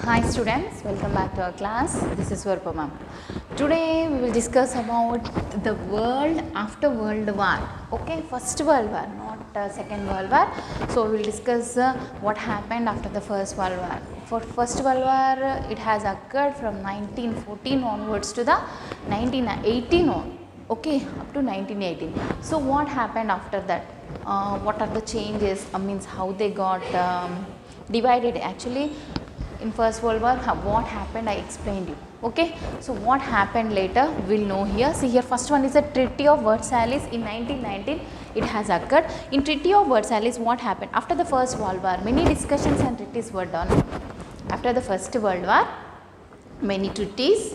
Hi students, welcome back to our class. This is Varpa ma'am. Today we will discuss about the world after World War. Okay, First World War, not Second World War. So we will discuss what happened after the First World War. For First World War, it has occurred from 1914 onwards to the 1918 on. Okay, up to 1918. So what happened after that? What are the changes? Means how they got divided actually. In First World War, what happened I explained you. Okay, so what happened later we will know here. See here, first one is the Treaty of Versailles in 1919. It has occurred. In Treaty of Versailles, what happened after the First World War? Many discussions and treaties were done. After the First World War, many treaties.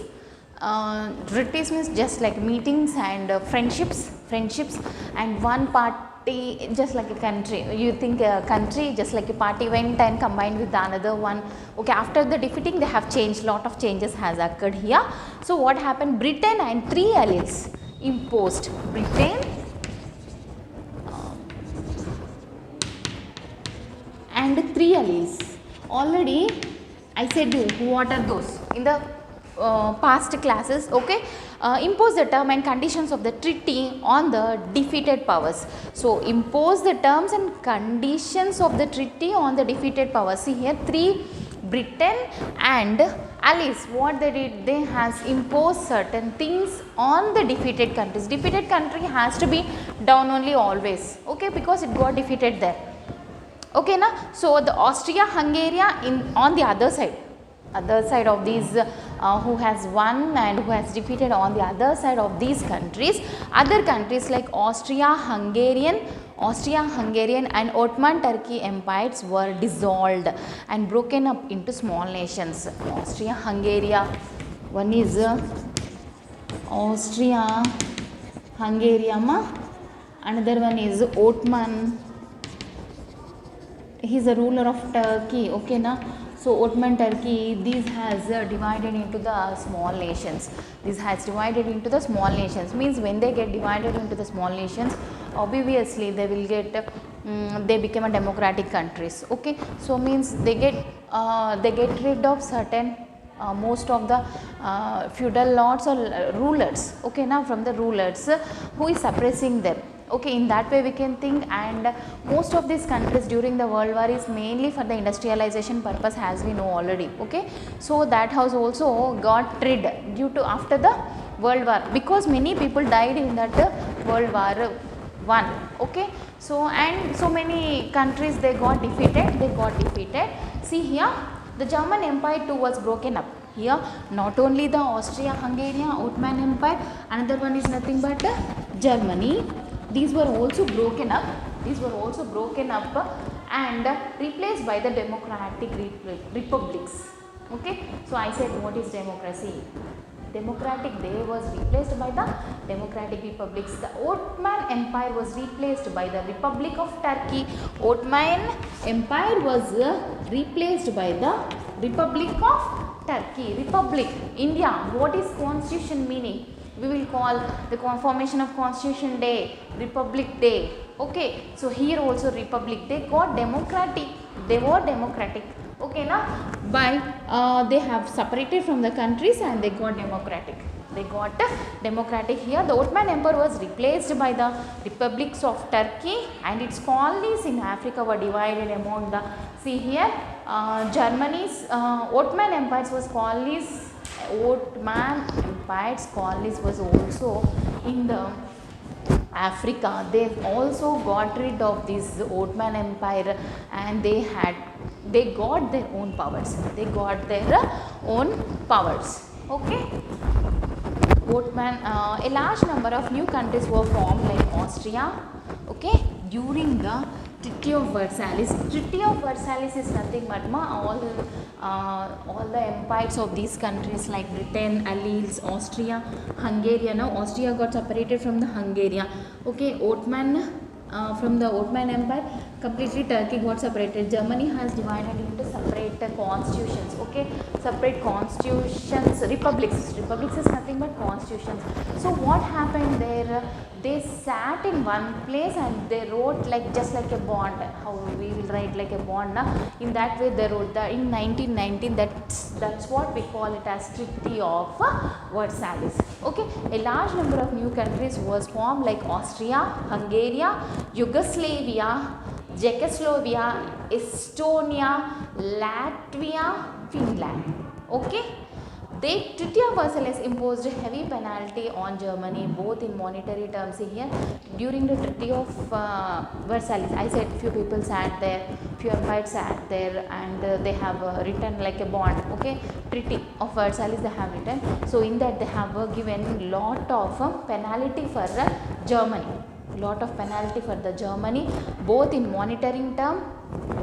Treaties means just like meetings and friendships, and one party just like a country. You think a country just like a party went and combined with another one. Okay, after the defeating they have changed, lot of changes has occurred here. So what happened? Britain and three allies imposed. Britain and three allies. Already I said you what are those in the past classes. Okay, impose the term and conditions of the treaty on the defeated powers. So impose the terms and conditions of the treaty on the defeated powers. See here, three Britain and allies, what they did, they has imposed certain things on the defeated countries. Defeated country has to be down only always. Okay, because it got defeated there. Okay na. So the Austria-Hungary on the other side of these who has won and who has defeated on the other side of these countries. Other countries like Austria-Hungarian and Ottoman Turkey empires were dissolved and broken up into small nations. Austria-Hungary, one is Austria-Hungary, another one is Ottoman. He is a ruler of Turkey. Okay na. So Ottoman Turkey, these has divided into the small nations. This has divided into the small nations. Means when they get divided into the small nations, obviously they will get they become a democratic countries. Okay, so means they get rid of certain most of the feudal lords or rulers. Okay, now from the rulers who is suppressing them. Okay, in that way we can think, and most of these countries during the World War is mainly for the industrialization purpose, as we know already. Okay, so that has also got rid due to after the World War, because many people died in that World War I. Okay, so and so many countries they got defeated. See here, the German Empire too was broken up. Here not only the Austria-Hungarian Ottoman Empire, another one is nothing but Germany. These were also broken up. And replaced by the democratic republics. Okay, so I said what is democracy? Democratic, they was replaced by the democratic republics. The Ottoman Empire was replaced by the Republic of Turkey. Ottoman Empire was replaced by the Republic of Turkey. Republic, India. What is constitution meaning? We will call the formation of Constitution Day, Republic Day. Okay, so here also Republic. They got democratic. They were democratic. Okay, now by they have separated from the countries and they got democratic. Here. The Ottoman Empire was replaced by the republics of Turkey, and its colonies in Africa were divided among the. See here, Germany's Ottoman Empire was colonies. Ottoman Empire's colonies was also in the Africa. They also got rid of this Ottoman Empire, and they got their own powers. Okay. Ottoman, a large number of new countries were formed like Austria. Okay, during the Treaty of Versailles. Treaty of Versailles is nothing but all the empires of these countries like Britain, allies, Austria, Hungary. Now Austria got separated from the Hungary. Okay, Ottoman from the Ottoman Empire. completely Turkey got separated. Germany has divided into separate constitutions, okay, separate constitutions, republics. Republics is nothing but constitutions. So what happened there? They sat in one place and they wrote like just like a bond. How we will write like a bond, na? In that way they wrote that in 1919. That's what we call it as Treaty of Versailles. Okay, a large number of new countries was formed like Austria, Hungary, Yugoslavia, Czechoslovakia, Estonia, Latvia, Finland. Okay. The Treaty of Versailles imposed a heavy penalty on Germany, both in monetary terms here. During the Treaty of Versailles, I said few people sat there, few empires sat there, and they have written like a bond. Okay, Treaty of Versailles they have written. So in that they have given lot of penalty for Germany. Lot of penalty for the Germany, both in monitoring term.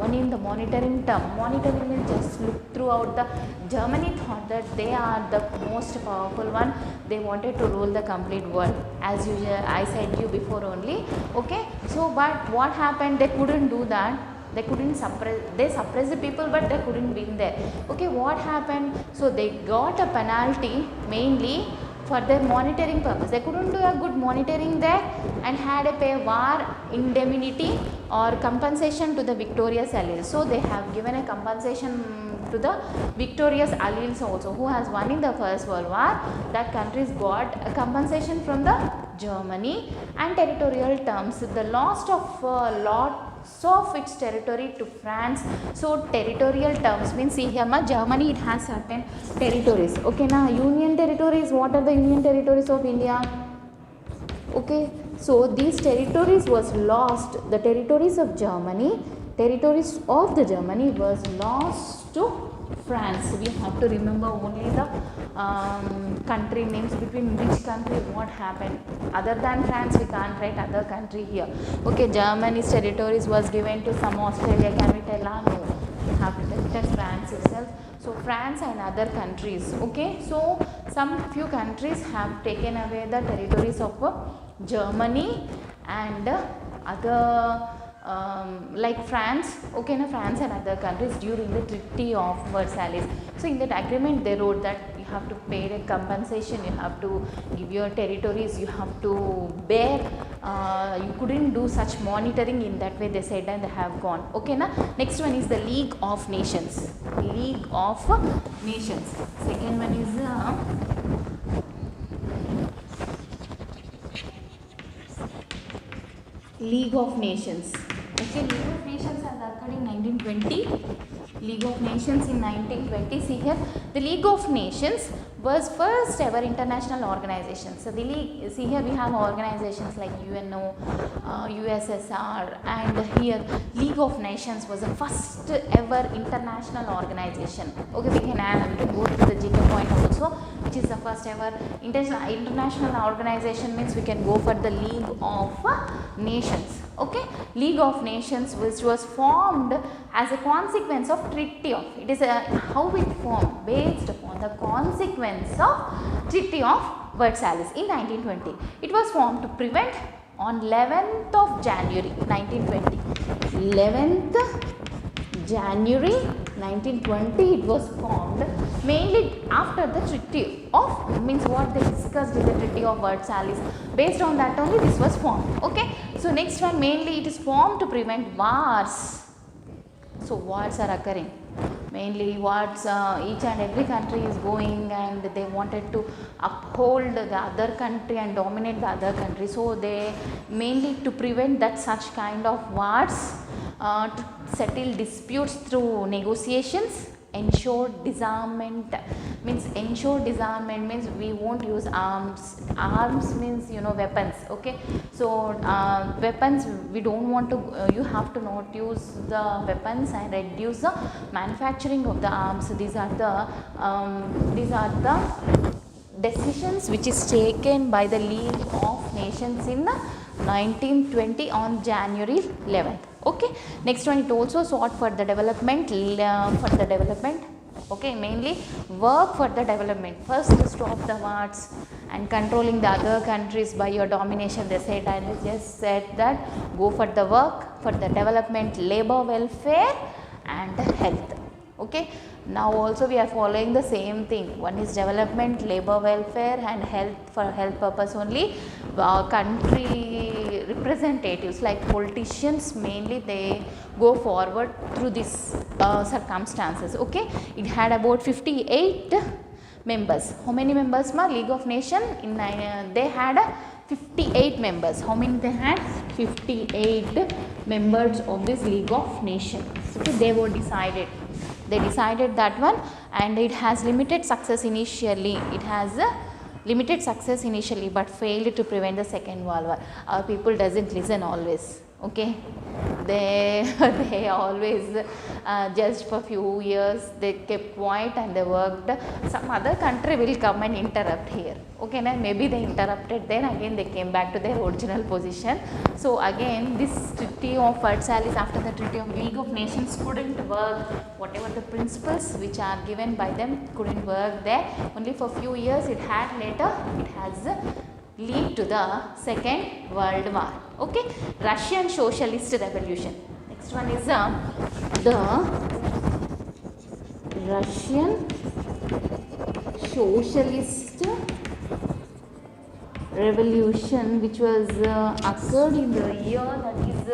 One in the monitoring term. Monitoring means just look throughout the Germany thought that they are the most powerful one. They wanted to rule the complete world. As usual, I said you before only. Okay. So, but what happened? They couldn't do that. They couldn't suppress. They suppressed the people, but they couldn't win there. Okay. What happened? So they got a penalty mainly for their monitoring purpose. They couldn't do a good monitoring there and had a pay war indemnity or compensation to the victorious allies. So they have given a compensation to the victorious allies also who has won in the First World War. That countries got a compensation from the Germany and territorial terms. The loss of lots of its territory to France. So territorial terms means, see here Germany, it has certain territories. Okay, now union territories. What are the union territories of India? Okay, so these territories was lost. The territories of Germany was lost to France. We have to remember only the country names, between which country what happened. Other than France, we can't write other country here. Okay, Germany's territories was given to some Australia. Can we tell? No, we have to tell France itself. So France and other countries. Okay, so some few countries have taken away the territories of Germany and other like France, okay, na France and other countries during the Treaty of Versailles. So in that agreement they wrote that you have to pay a compensation, you have to give your territories, you have to bear, you couldn't do such monitoring. In that way they said and they have gone. Okay, na next one is the League of Nations. League of Nations. Second one is League of Nations. Okay, League of Nations has occurred in 1920. League of Nations in 1920. See here, the League of Nations was first ever international organization. So the League, see here we have organizations like UNO, USSR, and here League of Nations was the first ever international organization. Okay, we can go to the GK point also, which is the first ever international organization, means we can go for the League of Nations. Okay, League of Nations, which was formed as a consequence of Treaty of, it is a how it formed based upon the consequence of Treaty of Versailles in 1920. It was formed to prevent on 11th of January 1920. 11th January 1920 it was formed, mainly after the Treaty of, means what they discussed in the Treaty of Versailles. Based on that only this was formed. Okay, so next one, mainly it is formed to prevent wars. So wars are occurring, mainly wars, each and every country is going and they wanted to uphold the other country and dominate the other country. So they mainly to prevent that such kind of wars, to settle disputes through negotiations, ensure disarmament, means we won't use arms. Arms means weapons. Okay, so weapons we don't want to, you have to not use the weapons and reduce the manufacturing of the arms. These are the decisions which is taken by the League of Nations in 1920 on January 11th. Okay, next one, it also sought for the development, okay, mainly work for the development. First to stop the wars and controlling the other countries by your domination. They said, I just said that go for the work for the development, labor welfare and health. Okay, now also we are following the same thing. One is development, labor welfare and health, for health purpose only. Country representatives like politicians mainly, they go forward through these circumstances. Okay, it had about 58 members. How many members ma? League of Nations in they had 58 members. How many they had? 58 members of this League of Nations. Okay, they were decided. They decided that one, and it has limited success initially. It has a limited success initially, but failed to prevent the Second World War. Our people doesn't listen always. Okay, they always just for few years they kept quiet and they worked. Some other country will come and interrupt here. Okay, now maybe they interrupted, then again they came back to their original position. So again this Treaty of Versailles, after the Treaty of League of Nations, couldn't work. Whatever the principles which are given by them couldn't work there. Only for few years it had, later it has lead to the Second World War. Okay, Russian Socialist Revolution. Next one is the Russian Socialist Revolution, which was occurred in the year that is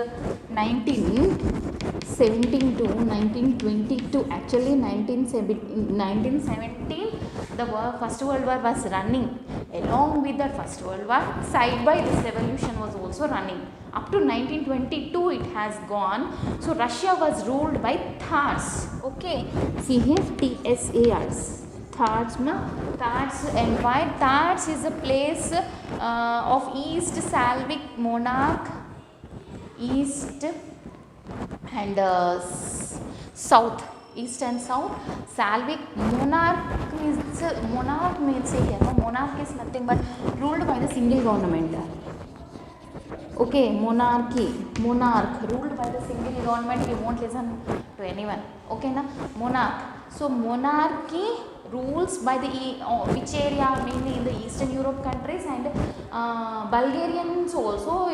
1917 to 1922. Actually 1917 the First World War was running. Along with that First World War, side by this revolution was also running. Up to 1922 it has gone. So Russia was ruled by Tsars. Okay, see here, TSARs. Tsars Empire. Tsars is a place of East Slavic monarch, East and South. East and South. Slavic monarch means here. No, monarch is nothing but ruled by the single government. Okay, monarch ruled by the single government. You won't listen to anyone. Okay, na monarch. So monarchy rules by the which area? Mainly in the Eastern Europe countries, and Bulgarians also.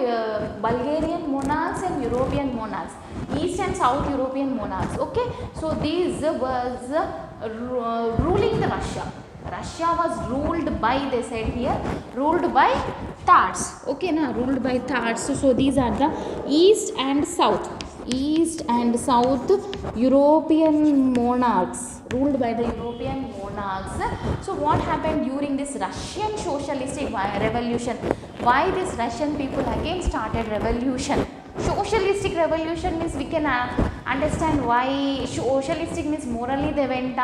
Bulgarian monarchs and European monarchs. East and South European monarchs. Okay, so these was ruling the Russia. Russia was ruled by, they said here, ruled by Tsars. Okay, now ruled by Tsars. So these are the East and South European monarchs, ruled by the European monarchs. So what happened during this Russian socialistic revolution? Why this Russian people again started revolution? Socialistic revolution means we can understand why. Socialistic means morally they went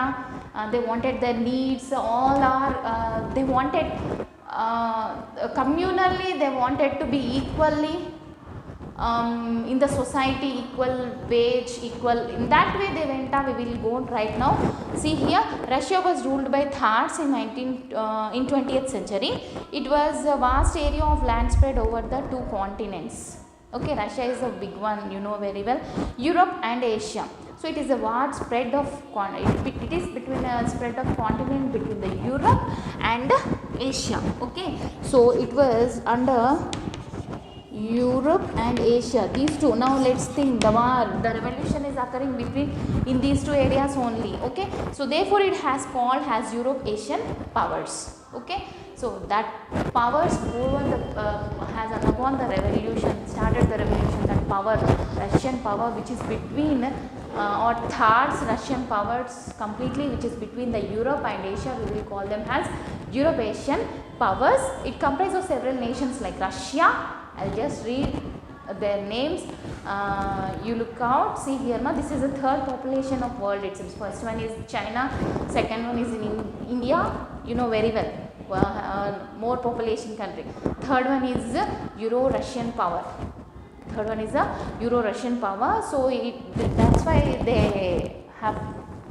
they wanted their needs, all are they wanted communally, they wanted to be equally in the society, equal wage, equal, in that way they went we will go right now. See here, Russia was ruled by Tsars in 20th century. It was a vast area of land spread over the two continents. Okay, Russia is a big one, you know very well. Europe and Asia. So it is a vast spread of it is between a spread of continent between the Europe and Asia. Okay, so it was under Europe and Asia, these two. Now let's think, the revolution is occurring between in these two areas only. Okay, so therefore it has called as Europe Asian powers. Okay, so that powers has undergone the revolution, started the revolution. That power, Russian power, which is between or Tsars Russian powers completely, which is between the Europe and Asia, we will call them as Europe Asian powers. It comprises of several nations like Russia. I'll just read their names. You look out, see here, this is the third population of world. It seems first one is China, second one is in India, you know very well, more population country. Third one is Euro-Russian power. Third one is a Euro-Russian power. So that's why they have,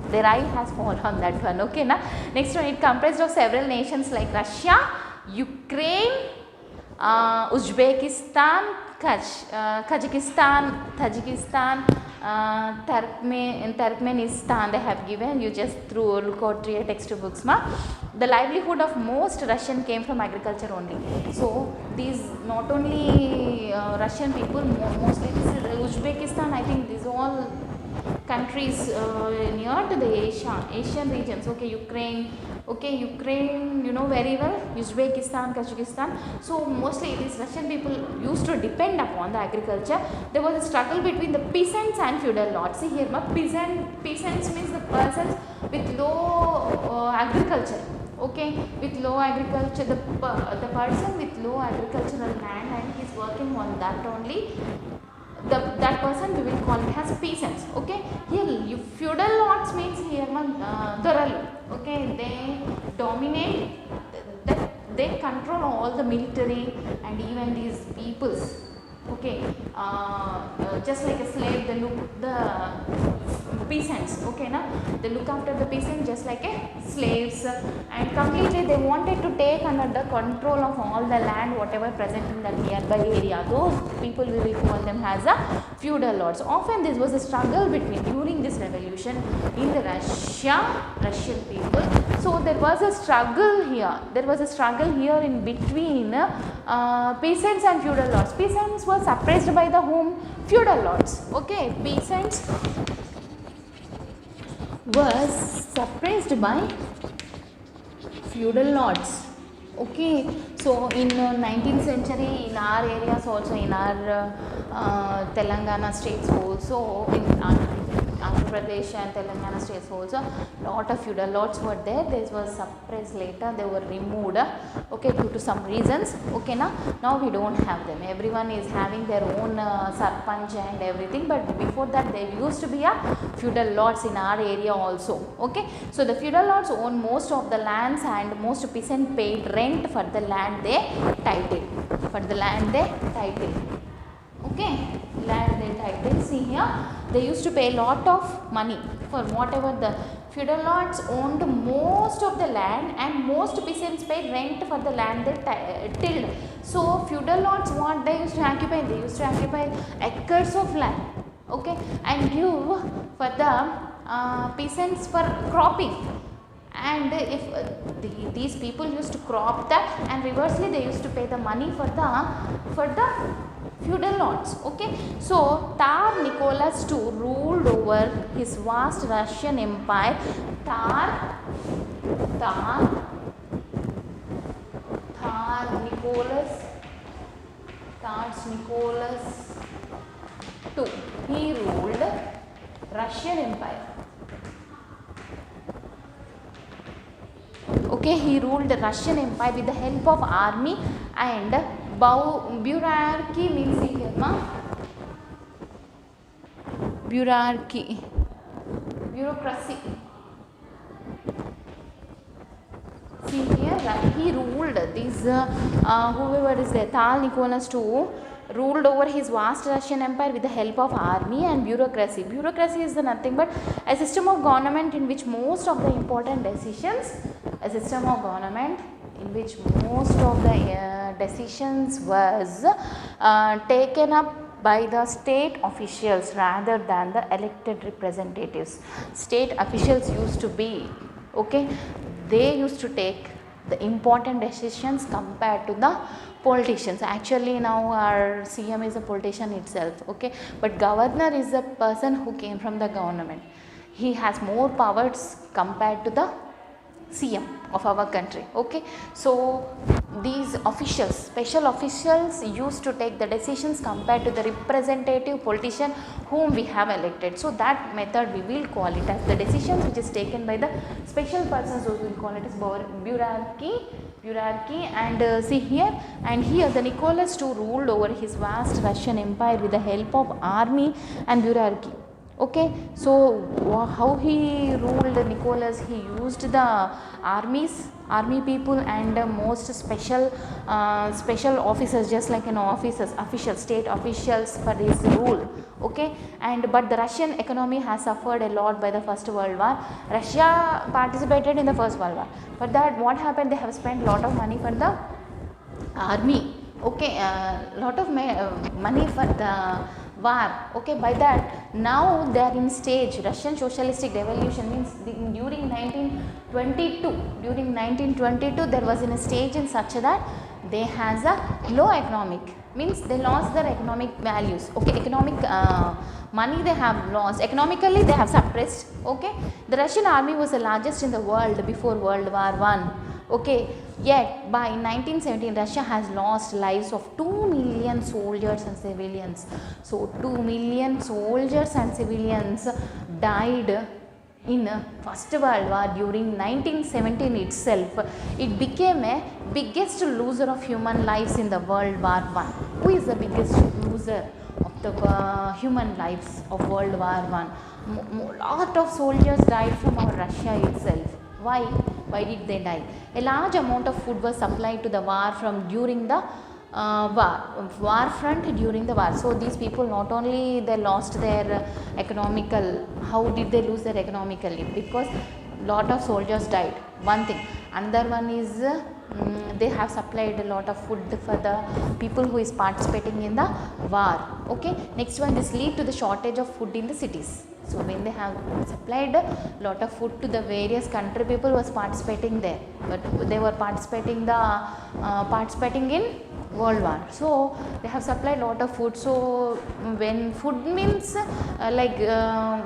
their eye has fallen on that one. Okay, na? Next one, it comprised of several nations like Russia, Ukraine, Uzbekistan, Tajikistan, Turkmenistan. They have given, you just look out your textbooks. The livelihood of most Russian came from agriculture only. So these not only Russian people, mostly this Uzbekistan, I think these all countries near to the Asian regions. Okay, Ukraine, you know very well, Uzbekistan, Kazakhstan. So mostly these Russian people used to depend upon the agriculture. There was a struggle between the peasants and feudal lords. See here, peasants means the persons with low agriculture. Okay, with low agriculture, the person with low agricultural land and he's working on that only, that person we will call it as peasants. Okay, here feudal lords means here Doralu. Okay, they dominate, they control all the military and even these peoples. Okay, just like a slave, they look the peasants. Okay, now they look after the peasants just like a slaves, and completely they wanted to take under the control of all the land whatever present in the nearby area. Those people we will call them as a feudal lords. Often this was a struggle between during this revolution in the Russian people. So there was a struggle here. There was a struggle here in between peasants and feudal lords. Peasants were suppressed by the whom? Feudal lords. Okay, peasants was suppressed by feudal lords. Okay, so in 19th century in our areas also, in our Telangana states also, in Andhra Pradesh and Telangana states also, lot of feudal lords were there. This was suppressed later, they were removed, okay, due to some reasons. Okay, now we don't have them. Everyone is having their own sarpanch and everything, but before that there used to be a feudal lords in our area also. Okay, so the feudal lords own most of the lands and most peasants paid rent for the land they titled. Okay, land they titled. See here, they used to pay a lot of money for whatever the feudal lords owned most of the land and most peasants paid rent for the land they tilled. So feudal lords, what they used to occupy? They used to occupy acres of land. Okay, and give for the peasants for cropping. And if these people used to crop that, and reversely they used to pay the money for the feudal lords. Okay, so Tsar Nicholas II ruled over his vast Russian empire. Tsar Nicholas II, he ruled Russian empire. Okay, he ruled the Russian empire with the help of army and bureaucracy means here bureaucracy. See here, he ruled these whoever is there, Tsar Nicholas II ruled over his vast Russian empire with the help of army and bureaucracy. Bureaucracy is nothing but a system of government in which most of the important decisions, was taken up by the state officials rather than the elected representatives. State officials used to be, okay, they used to take the important decisions compared to the politicians. Actually now our CM is a politician itself, okay, but governor is a person who came from the government. He has more powers compared to the CM of our country. Okay, so these officials, special officials used to take the decisions compared to the representative politician whom we have elected. So that method we will call it as the decisions which is taken by the special persons, those we will call it as bureaucracy. And see here, and here the Nicholas II ruled over his vast Russian empire with the help of army and bureaucracy. Okay, so how he ruled Nicholas? He used the army people and most special officers, just like officials, state officials for his rule. Okay, and but the Russian economy has suffered a lot by the First World War. Russia participated in the First World War. For that, what happened? They have spent a lot of money for the army. Okay, lot of money for the war. Okay, by that now they are in stage. Russian socialistic revolution means during 1922 there was in a stage in such that they has a low economic means they lost their economic values. Okay, economic money they have lost, economically they have suppressed. Okay, the Russian army was the largest in the world before World War I. Okay, yet by 1917 Russia has lost lives of 2 million soldiers and civilians. So 2 million soldiers and civilians died in First World War during 1917 itself. It became a biggest loser of human lives in the World War I. Who is the biggest loser of the human lives of World War I? Lot of soldiers died from our Russia itself. Why? Why did they die? A large amount of food was supplied to the war from during the war front during the war. So these people not only they lost their economical, how did they lose their economically? Because lot of soldiers died. One thing. Another one is they have supplied a lot of food for the people who is participating in the war. Okay. Next one, this lead to the shortage of food in the cities. So when they have supplied a lot of food to the various country, people was participating there, but they were participating in World War. So they have supplied lot of food. So when food means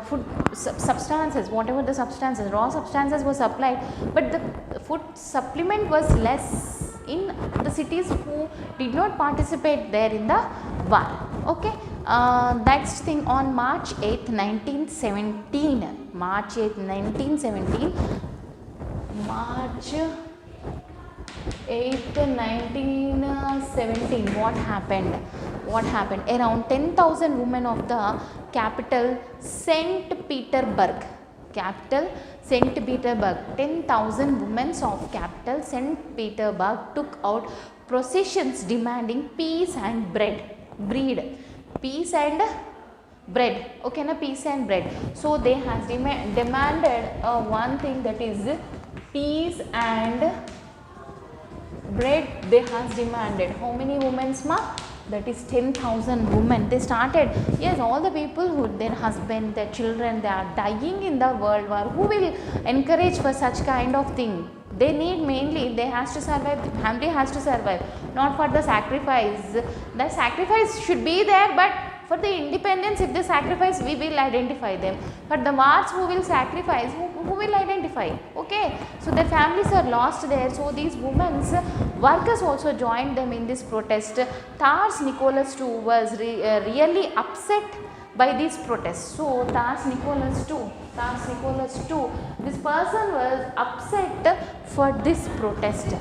food substances, whatever the substances, raw substances were supplied, but the food supplement was less in the cities who did not participate there in the war. Okay. Next thing, on March 8th, 1917, March 8th, 1917, March 8th, 1917, what happened? What happened? Around 10,000 women of the capital St. Petersburg, 10,000 women of capital St. Petersburg took out processions demanding peace and bread. Peace and bread. Okay, na, peace and bread. So they has demanded one thing, that is peace and bread. They has demanded. How many women, ma? That is 10,000 women. They started. Yes, all the people who, their husband, their children, they are dying in the World War. Who will encourage for such kind of thing? They need, mainly they has to survive, the family has to survive, not for the sacrifice. The sacrifice should be there, but for the independence, if they sacrifice, we will identify them. But the wars, who will sacrifice, who will identify? Okay. So their families are lost there. So these women's workers also joined them in this protest. Tsar Nicholas too was really upset by these protests. So Tsar Nicholas too, this person was upset for this protest.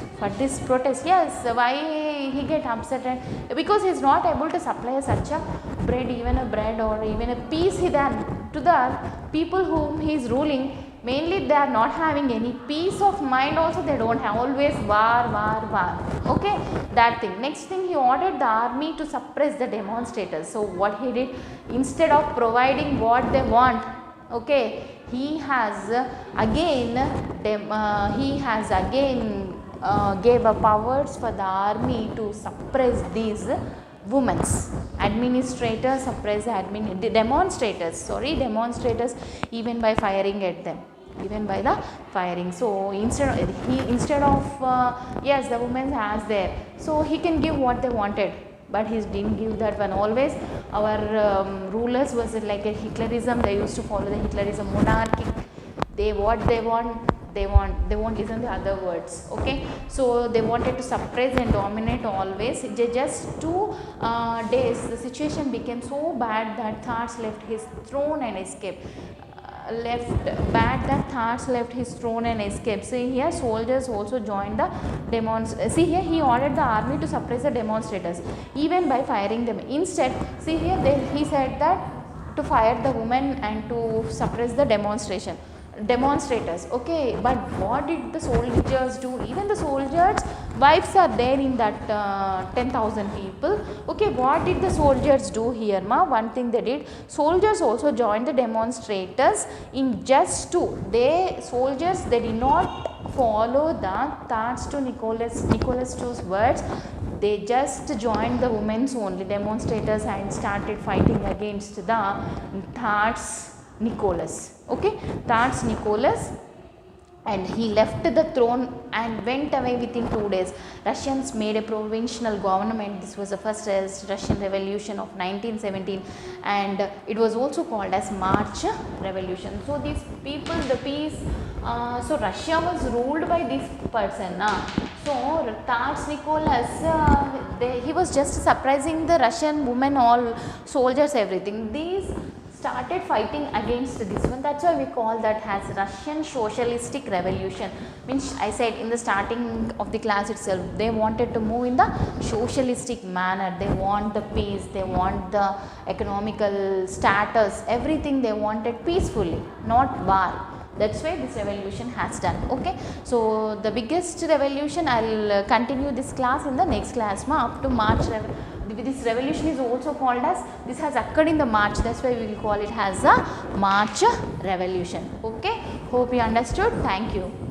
Yes, why he get upset? And because he is not able to supply such a bread, even a bread or even a peace to the people whom he is ruling. Mainly they are not having any peace of mind also, they don't have, always war. Okay, that thing. Next thing, he ordered the army to suppress the demonstrators. So what he did, instead of providing what they want, okay, he has again gave a powers for the army to suppress these women's administrators, suppress demonstrators, even by firing at them, So instead of yes, the women has there, so he can give what they wanted, but he didn't give that one. Always our rulers was like a Hitlerism. They used to follow the Hitlerism, monarchy. They won't listen to other words. Okay, so they wanted to suppress and dominate always. Just 2 days, the situation became so bad that Tsar left his throne and escaped. See here, soldiers also joined the demonstrators. See here, he ordered the army to suppress the demonstrators, even by firing them. Instead, see here, he said that to fire the women and to suppress the demonstrators. Okay, but what did the soldiers do? Even the soldiers' wives are there in that 10,000 people. Okay, what did the soldiers do here, ma? One thing they did, soldiers also joined the demonstrators in just 2. They did not follow the Tsar Nicholas II's words. They just joined the women's only demonstrators and started fighting against the Tsar Nicholas. Okay, Tsar Nicholas and he left the throne and went away within 2 days. Russians made a provisional government. This was the first Russian revolution of 1917, and it was also called as March Revolution. So these people, the peace, so Russia was ruled by this person. So Tsar Nicholas, he was just surprising the Russian women, all soldiers, everything. These started fighting against this one. That's why we call that as Russian socialistic revolution. Means I said in the starting of the class itself, they wanted to move in the socialistic manner. They want the peace, they want the economical status, everything they wanted peacefully, not war. That's why this revolution has done. Okay, so the biggest revolution, I will continue this class in the next class up to March. This revolution is also called as, this has occurred in the March, that's why we will call it as a March Revolution. Okay, hope you understood. Thank you.